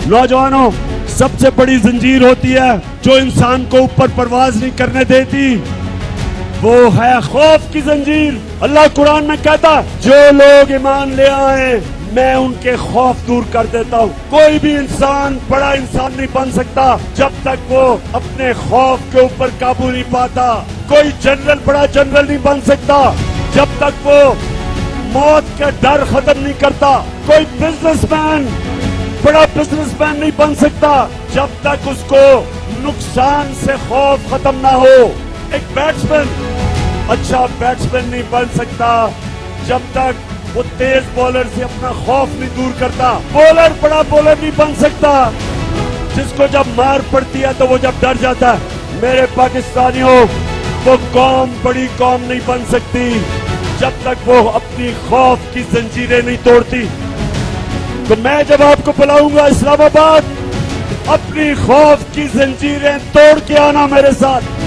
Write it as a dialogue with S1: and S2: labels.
S1: नौजवानों, सबसे बड़ी जंजीर होती है जो इंसान को ऊपर परवाज नहीं करने देती, वो है खौफ की जंजीर। अल्लाह कुरान में कहता है जो लोग ईमान ले आए मैं उनके खौफ दूर कर देता हूँ। कोई भी इंसान बड़ा इंसान नहीं बन सकता जब तक वो अपने खौफ के ऊपर काबू नहीं पाता। कोई जनरल बड़ा जनरल नहीं बन सकता जब तक वो मौत का डर खत्म नहीं करता। कोई बिजनेसमैन बड़ा बिजनेसमैन नहीं बन सकता जब तक उसको नुकसान से खौफ खत्म ना हो। एक बैट्समैन अच्छा बैट्समैन नहीं बन सकता जब तक वो तेज बॉलर से अपना खौफ नहीं दूर करता। बॉलर बड़ा बॉलर नहीं बन सकता जिसको जब मार पड़ती है तो वो जब डर जाता है। मेरे पाकिस्तानियों, वो कौम बड़ी कौम नहीं बन सकती जब तक वो अपनी खौफ की जंजीरें नहीं तोड़ती। तो मैं जब आपको बुलाऊंगा इस्लामाबाद, अपनी खौफ की जंजीरें तोड़ के आना मेरे साथ।